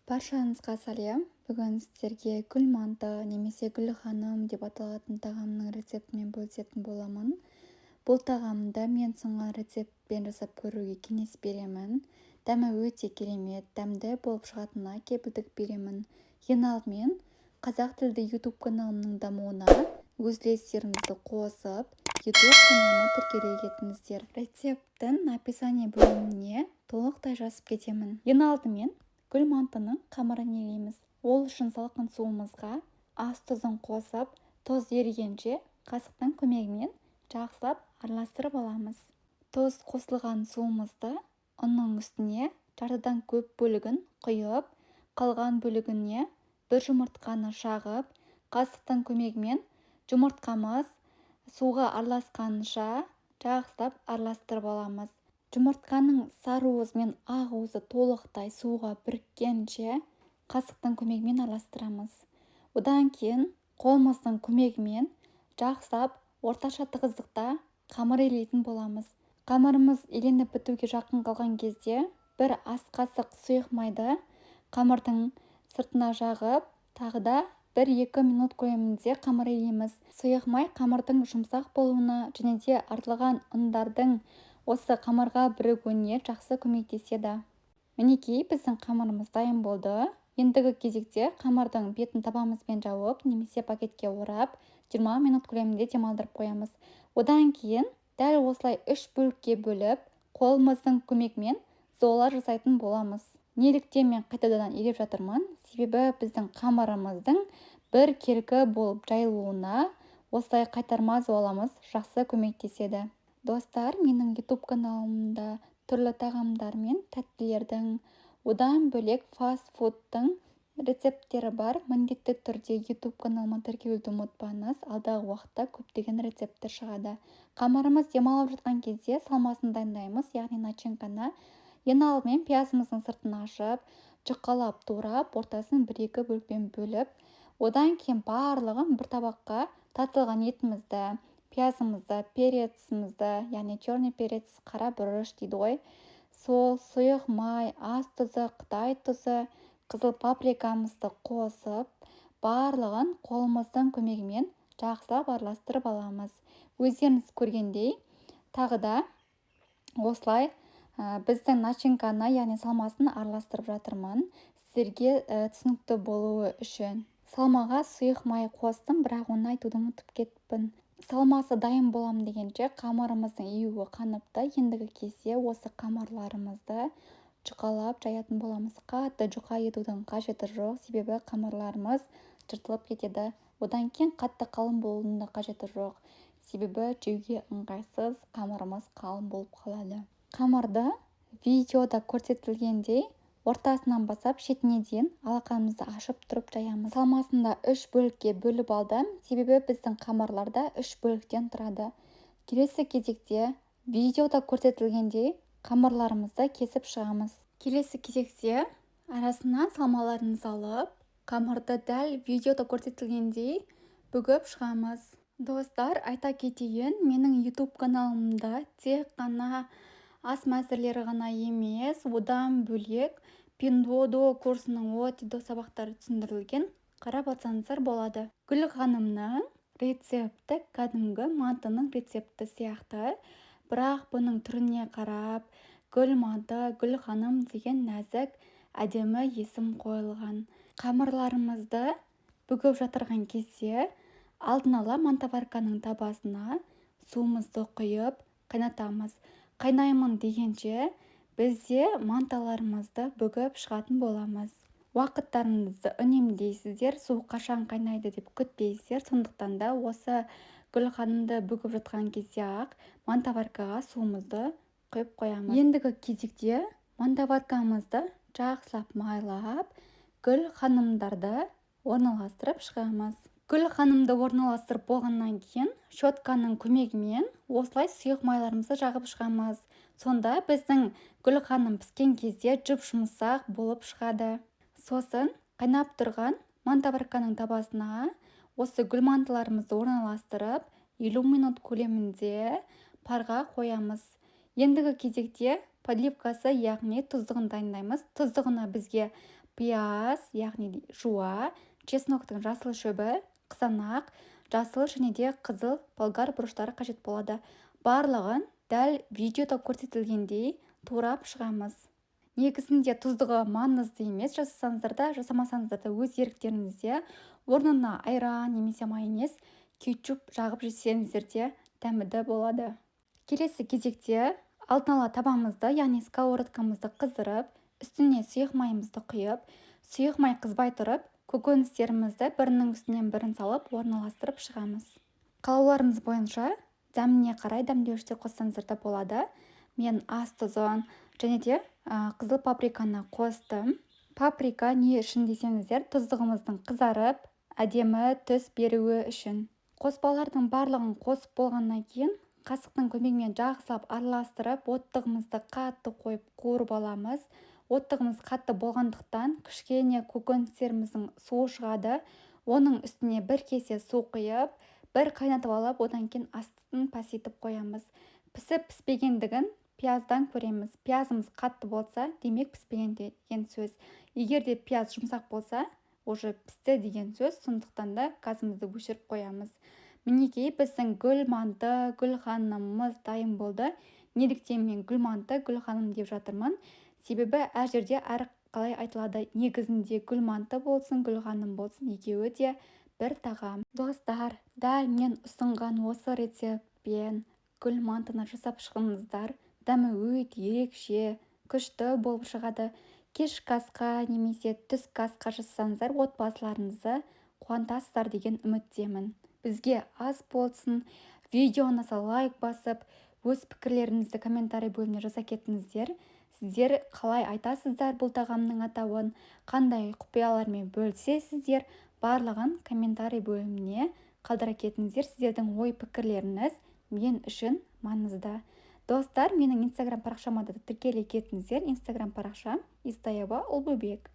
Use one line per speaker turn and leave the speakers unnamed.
Баршаңызға сәлем. Бүгін сіздерге гүл манты немесе гүл ханым деп аталатын тағамның рецептімен бөлісетін боламын. Бұл тағамды мен ұсынған рецептпен жасап көруге кеңес беремін. Дәмі өте керемет, дәмді болып шығатынына кепілдік беремін. Ең алдымен қазақ тілді YouTube каналымның дамуына өз үлестеріңізді қосып, YouTube каналыма тіркеле кетіңіздер. Рецепттің описание бөліміне толықтай жазып кетемін. Ең алдымен гүл мантының қамырын елейміз. Ол үшін салқын суымызға ас тұзын қосып, тұз ерігенше қасықтың көмегімен жақсылап араластырып аламыз. Тұз қосылған суымызды ұнның үстіне жартыдан көп бөлігін құйып, қалған бөлігіне бір жұмыртқаны жағып, қасықтың көмегімен жұмыртқамыз суға араласқанша жақсылап араластырып аламыз. Жұмыртқаның сары уызы мен ақ уызы толықтай суға біріккенше қасықтың көмегімен араластырамыз. Одан кейін қолымыздың көмегімен жақсылап орташа тығыздықта қамыр елейтін боламыз. Қамырымыз еленіп бітуге жақын қалған кезде бір ас қасық сұйық майды қамырдың сыртына жағып, тағы да 1-2 минут көлемінде қамыр елейміз. Сұйық май қамырдың жұмсақ болуына және де артылған ұндардың осы қамырға бірігуіне жақсы көмектеседі. Мінекей, біздің қамырымыз дайын болды. Ендігі кезекте қамырдың бетін табамызбен жауып, немесе пакетке орап, 20 минут көлемінде демалдырып қоямыз. Одан кейін дәл осылай 3 бөлікке бөліп, қолымыздың көмегімен зола жасайтын боламыз. Неліктен мен қайтадан елеп жатырмын? Себебі біздің қамырымыздың бір келкі болып жайылуына осылай қайтарма золамыз жақсы көмектеседі. Достар, менің YouTube каналымда түрлі тағамдар мен тәттілердің, одан бөлек фастфудтың рецепттері бар. Міндетті түрде YouTube каналыма тіркелуді ұмытпаңыз. Алдағы уақытта көптеген рецепттер шығады. Қамырымыз демалып жатқан кезде салмасын дайындаймыз, яғни начинканы. Ең алдымен пиязымыздың сыртын ашып, жұқалап турап, ортасын 1-2 бөлікпен бөліп, одан кейін барлығын бір табаққа тартылған етімізді, пиязымызды, перецімізді, яғни черный перец, қара бұрыш дейді ғой, сол, сұйық май, ас тұзы, қытай тұзы, қызыл паприкамызды қосып, барлығын қолымыздың көмегімен жақсылап араластырып аламыз. Өздеріңіз көргендей, тағы да осылай біздің начинканы, яғни салмасын араластырып жатырмын. Сіздерге түсінікті болуы үшін. Салмаға сұйық май қостым, бірақ оны айтуды ұмытып кеттім. Салмасы дайын болам дегенше қамырымыздың июі қаныпты. Ендігі кезде осы қамырларымызды жұқалап жаятын боламыз. Қатты жұқа етудің қажеті жоқ, себебі қамырларымыз жыртылып кетеді. Одан кейін қатты қалың болудың да қажеті жоқ, себебі жеуге ыңғайсыз, қамырымыз қалың болып қалады. Қамырды видеода көрсетілгендей ортасынан бастап шетіне дейін алақанымызды ашып тұрып жаямыз. Салмасында 3 бөлікке бөліп алдым, себебі біздің қамырларда 3 бөліктен тұрады. Келесі кезекте видеода көрсетілгендей қамырларымызды кесіп шығамыз. Келесі кезекте арасына салмаларымызды алып, қамырды дәл видеода көрсетілгендей бүгіп шығамыз. Достар, айта кетейін, менің YouTube каналымда тек қана ас мәзірлері ғана емес, одан бөлек Pinduoduo курсының OOTD сабақтары түсіндірілген. Қарап атсаңыздар болады. Гүл ханымның рецепті кәдімгі мантының рецепті сияқты, бірақ бұның түріне қарап гүл манты, гүл ханым деген нәзік, әдемі есім қойылған. Қамырларымызды бүгіп жатырған кезде алдын ала мантаварканың табасына суымызды құйып қайнатамыз. Қайнаймын дегенше бізде манталарымызды бүгіп шығатын боламыз. Уақыттарыңызды үнемдейсіздер, су қашан қайнайды деп күтпейсіздер. Сондықтан да осы гүл ханымды бүгіп жатқан кезде ақ мантаваркаға суымызды құйып қоямыз. Ендігі кезекте мантаваркамызды жақсылап майлап, гүл ханымдарды орналастырып шығамыз. Гүл ханымды орналастырып болғаннан кейін щетканың көмегімен осылай сұйық майларымызды жағып шығамыз. Сонда біздің гүл ханым піскен кезде жұп-жұмсақ болып шығады. Сосын қайнап тұрған мантаварканың табасына осы гүл мантыларымызды орналастырып 50 минут көлемінде парға қоямыз. Ендігі кезекте подливкасы, яғни тұздығын дайындаймыз. Тұздығына бізге пияз, яғни жуа, чесноктың жасыл шөбі, қызанақ, жасыл және де қызыл болгар бұрыштары қажет болады. Барлығын дәл видеода көрсетілгендей турап шығамыз. Негізінде тұздығы маңызды емес, жасасаңыздар да, жасамасаңыздар да өз еріктеріңізде. Орнына айран немесе майонез, кетчуп жағып жесеңіздер де дәмді болады. Келесі кезекте алдын ала табамызды, яғни сковородкамызды қыздырып, үстіне сұйық майымызды құйып, сұйық май қызбай тұрып, көкөністерімізді бірінің үстінен бірін салып орналастырып шығамыз. Қалауларыңыз бойынша дәміне қарай дәмдеуіштер қоссаңыздар да болады. Мен ас тұзын және де қызыл паприканы қостым. Паприка не үшін десеңіздер, тұздығымыздың қызарып, әдемі түс беруі үшін. Қоспалардың барлығын қосып болғаннан кейін қасықтың көмегімен жақсылап араластырып, оттығымызды қатты қойып қуырып аламыз. Оттығымыз қатты болғандықтан кішкене көкөністеріміздің суы шығады. Оның үстіне бір кесе су құйып, бір қайнатып алып, одан кейін астын пәсетіп қоямыз. Пісіп-піспегендігін пияздан көреміз. Пиязымыз қатты болса, демек піспеген деген сөз. Егер де пияз жұмсақ болса, уже пісті деген сөз, сондықтан да газымызды өшіріп қоямыз. Мінекей біздің гүл-манты, гүл-ханымыз дайын болды. Неліктен мен гүл-манты, гүл-ханым деп жатырмын? Себебі әр жерде әр қалай айтылады. Негізінде гүл-манты болсын, гүл-ханым болсын, екеуі де бір тағам. Достар, дәл мен ұсынған осы рецептпен гүл-мантыны жасап шығыңыздар. Дәмі өте ерекше, күшті болып шығады. Кешкі асқа немесе түскі асқа жасасаңыздар, отбасыларыңызды қуантасыздар деген үміттемін. Бізге аз болсын, видеоны лайк басып, өз пікірлеріңізді комментарий бөліміне жаза кетіңіздер. Сіздер қалай айтасыздар бұл тағамның атауын, қандай құпиялармен бөлісесіздер, барлығын комментарий бөліміне қалдыра кетіңіздер. Сіздердің ой пікірлеріңіз мен үшін маңызды. Достар, менің инстаграм парақшама да тіркеле кетіңіздер. Инстаграм парақшам Истаева Улбыбек.